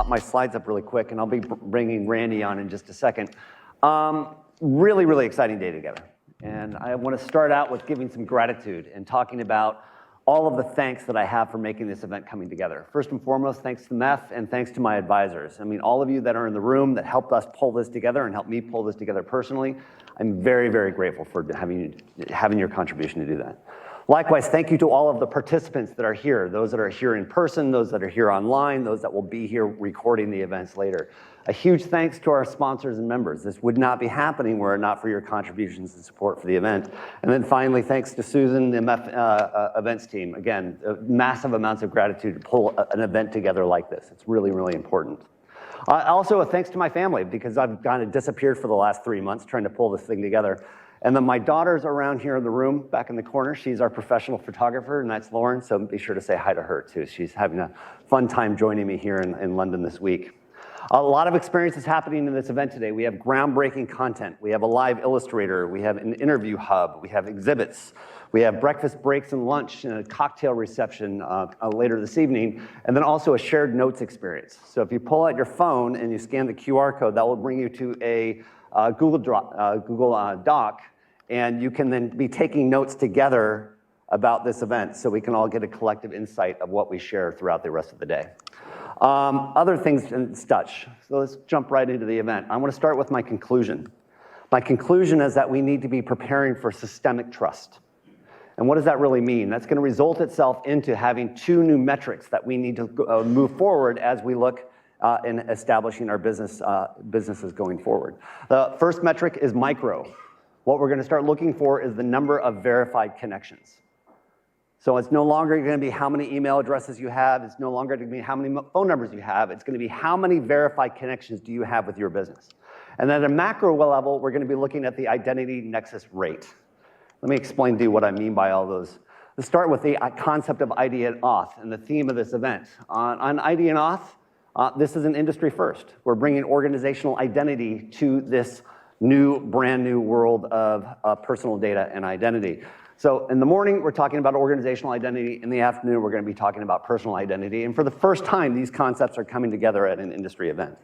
pop my slides up really quick, and I'll be bringing Randy on in just a second. Really, really exciting day together. And I want to start out with giving some gratitude and talking about all of the thanks that I have for making this event coming together. First and foremost, thanks to MEF and thanks to my advisors. I mean, all of you that are in the room that helped us pull this together and helped me pull this together personally, I'm very, very grateful for having your contribution to do that. Likewise, thank you to all of the participants that are here, those that are here in person, those that are here online, those that will be here recording the events later. A huge thanks to our sponsors and members. This would not be happening were it not for your contributions and support for the event. And then finally, thanks to Susan, the MF events team. Again, massive amounts of gratitude to pull an event together like this. It's really, really important. Also, a thanks to my family, because I've kind of disappeared for the last 3 months trying to pull this thing together. And then my daughter's around here in the room, back in the corner. She's our professional photographer, and that's Lauren, so be sure to say hi to her too. She's having a fun time joining me here in London this week. A lot of experiences happening in this event today. We have groundbreaking content. We have a live illustrator. We have an interview hub. We have exhibits. We have breakfast breaks and lunch and a cocktail reception later this evening, and then also a shared notes experience. So if you pull out your phone and you scan the QR code, that will bring you to a Google Doc, and you can then be taking notes together about this event so we can all get a collective insight of what we share throughout the rest of the day. Other things in such. So let's jump right into the event. I want to start with my conclusion. My conclusion is that we need to be preparing for systemic trust. And what does that really mean? That's going to result itself into having 2 new metrics that we need to move forward as we look in establishing our businesses going forward. The first metric is micro. What we're going to start looking for is the number of verified connections. So it's no longer going to be how many email addresses you have. It's no longer going to be how many phone numbers you have. It's going to be how many verified connections do you have with your business. And then at a macro level, we're going to be looking at the identity nexus rate. Let me explain to you what I mean by all those. Let's start with the concept of ID and Auth and the theme of this event. On ID and Auth, this is an industry first. We're bringing organizational identity to this brand new world of personal data and identity. So in the morning, we're talking about organizational identity. In the afternoon, we're going to be talking about personal identity. And for the first time, these concepts are coming together at an industry event.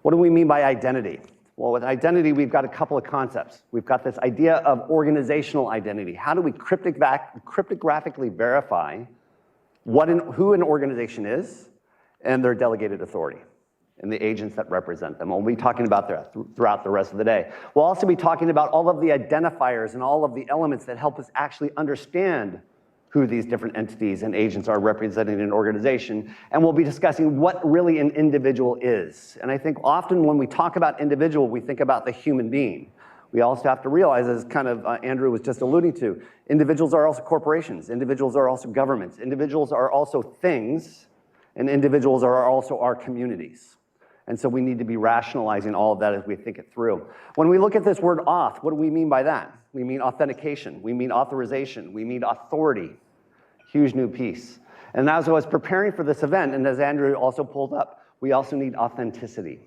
What do we mean by identity? Well, with identity, we've got a couple of concepts. We've got this idea of organizational identity. How do we cryptographically verify who an organization is and their delegated authority and the agents that represent them? We'll be talking about that throughout the rest of the day. We'll also be talking about all of the identifiers and all of the elements that help us actually understand who these different entities and agents are representing in an organization, and we'll be discussing what really an individual is. And I think often when we talk about individual, we think about the human being. We also have to realize, as kind of Andrew was just alluding to, individuals are also corporations, individuals are also governments, individuals are also things, and individuals are also our communities. And so we need to be rationalizing all of that as we think it through. When we look at this word auth, what do we mean by that? We mean authentication, we mean authorization, we mean authority. Huge new piece. And as I was preparing for this event, and as Andrew also pulled up, we also need authenticity.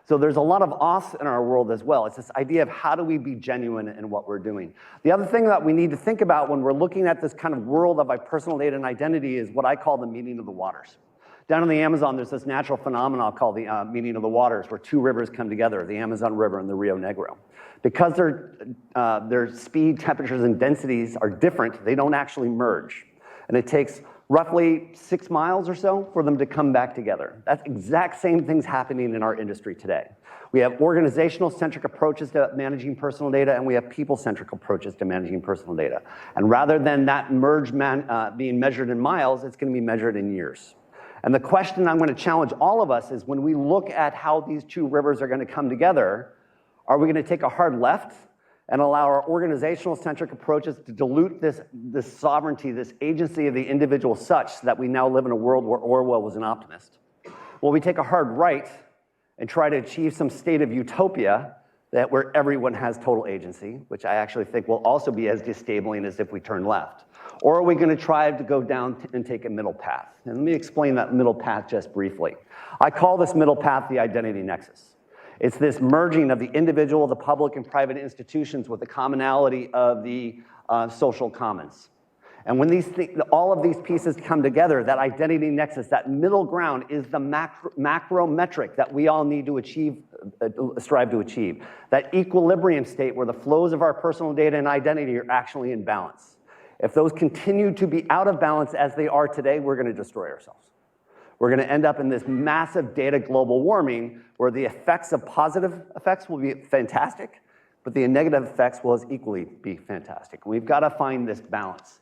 So there's a lot of auths in our world as well. It's this idea of how do we be genuine in what we're doing. The other thing that we need to think about when we're looking at this kind of world of personal data and identity is what I call the meeting of the waters. Down in the Amazon, there's this natural phenomenon called the meeting of the waters, where 2 rivers come together, the Amazon River and the Rio Negro. Because their speed, temperatures, and densities are different, they don't actually merge. And it takes roughly 6 miles or so for them to come back together. That's exact same things happening in our industry today. We have organizational-centric approaches to managing personal data, and we have people-centric approaches to managing personal data. And rather than that merge being measured in miles, it's going to be measured in years. And the question I'm going to challenge all of us is when we look at how these 2 rivers are going to come together, are we going to take a hard left and allow our organizational-centric approaches to dilute this sovereignty, this agency of the individual such that we now live in a world where Orwell was an optimist? Will we take a hard right and try to achieve some state of utopia where everyone has total agency, which I actually think will also be as disabling as if we turn left? Or are we going to try to go down and take a middle path? And let me explain that middle path just briefly. I call this middle path the identity nexus. It's this merging of the individual, the public, and private institutions with the commonality of the social commons. And when all of these pieces come together, that identity nexus, that middle ground is the macro metric that we all need to achieve, strive to achieve. That equilibrium state where the flows of our personal data and identity are actually in balance. If those continue to be out of balance as they are today, we're going to destroy ourselves. We're going to end up in this massive data global warming where the effects of positive effects will be fantastic, but the negative effects will as equally be fantastic. We've got to find this balance.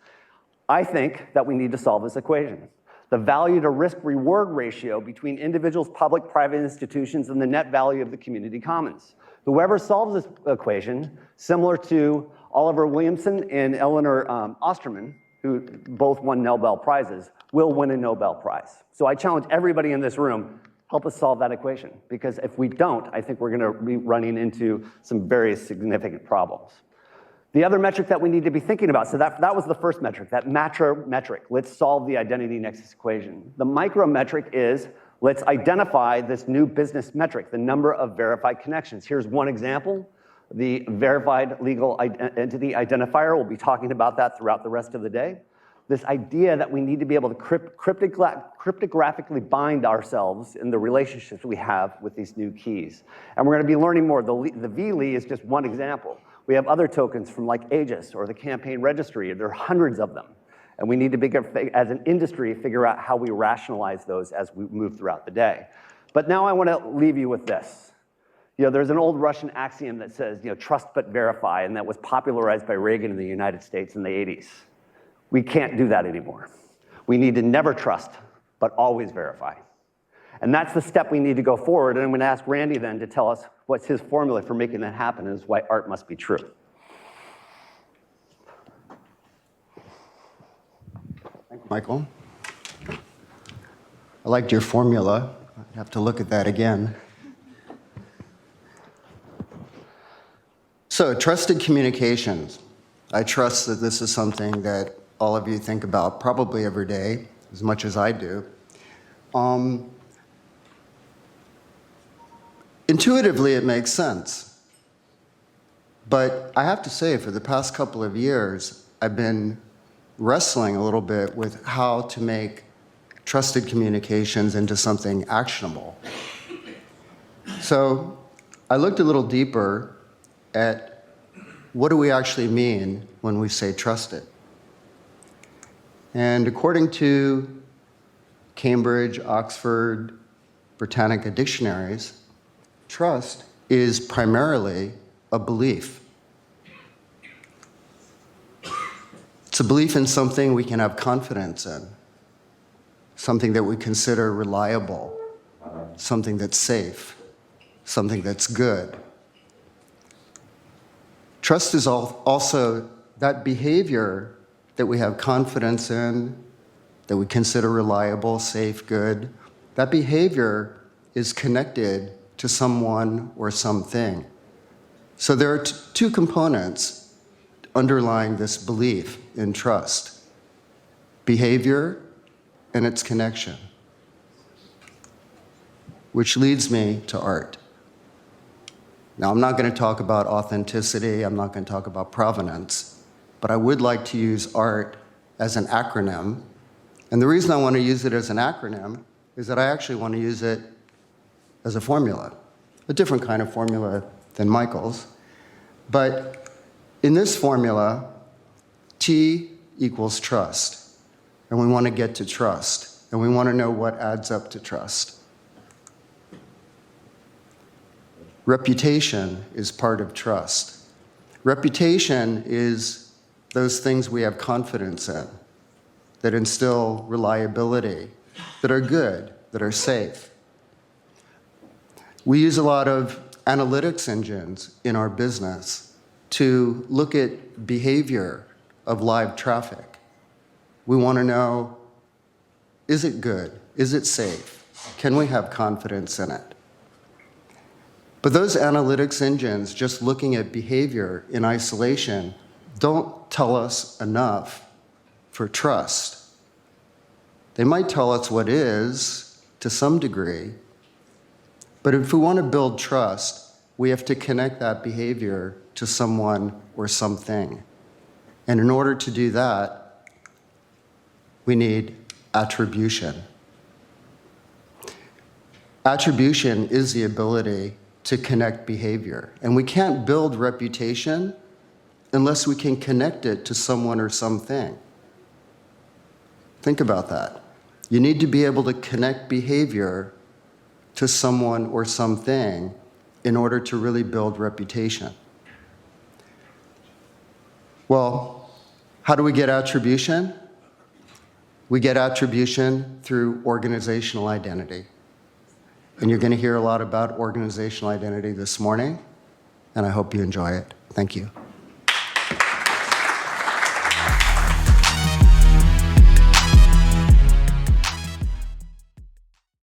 I think that we need to solve this equation. The value to risk reward ratio between individuals, public, private institutions, and the net value of the community commons. Whoever solves this equation, similar to Oliver Williamson and Eleanor Osterman, who both won Nobel Prizes, will win a Nobel Prize. So I challenge everybody in this room, help us solve that equation. Because if we don't, I think we're gonna be running into some very significant problems. The other metric that we need to be thinking about, so that was the first metric, that macro metric. Let's solve the identity nexus equation. The micro metric is, let's identify this new business metric, the number of verified connections. Here's one example, the verified legal entity identifier. We'll be talking about that throughout the rest of the day. This idea that we need to be able to cryptographically bind ourselves in the relationships we have with these new keys. And we're gonna be learning more. The VLE is just one example. We have other tokens from like Aegis or the campaign registry. There are hundreds of them. And we need to, as an industry, figure out how we rationalize those as we move throughout the day. But now I want to leave you with this. There's an old Russian axiom that says, trust but verify, and that was popularized by Reagan in the United States in the 80s. We can't do that anymore. We need to never trust, but always verify. And that's the step we need to go forward. And I'm going to ask Randy then to tell us what's his formula for making that happen and why art must be true. Thank you, Michael. I liked your formula. I have to look at that again. So, trusted communications. I trust that this is something that all of you think about probably every day, as much as I do. Intuitively, it makes sense. But I have to say, for the past couple of years, I've been wrestling a little bit with how to make trusted communications into something actionable. So I looked a little deeper at what do we actually mean when we say trusted. And according to Cambridge, Oxford, Britannica dictionaries, trust is primarily a belief. It's a belief in something we can have confidence in, something that we consider reliable, something that's safe, something that's good. Trust is also that behavior that we have confidence in, that we consider reliable, safe, good. That behavior is connected to someone or something. So there are two components underlying this belief in trust: behavior and its connection. Which leads me to art. Now, I'm not going to talk about authenticity, I'm not going to talk about provenance, but I would like to use art as an acronym. And the reason I want to use it as an acronym is that I actually want to use it as a formula, a different kind of formula than Michael's. But in this formula, T equals trust. And we want to get to trust. And we want to know what adds up to trust. Reputation is part of trust. Reputation is those things we have confidence in, that instill reliability, that are good, that are safe. We use a lot of analytics engines in our business to look at behavior of live traffic. We want to know, is it good? Is it safe? Can we have confidence in it? But those analytics engines, just looking at behavior in isolation, don't tell us enough for trust. They might tell us what is, to some degree, but if we want to build trust, we have to connect that behavior to someone or something. And in order to do that, we need attribution. Attribution is the ability to connect behavior. And we can't build reputation unless we can connect it to someone or something. Think about that. You need to be able to connect behavior to someone or something in order to really build reputation. Well, how do we get attribution? We get attribution through organizational identity. And you're going to hear a lot about organizational identity this morning, and I hope you enjoy it. Thank you.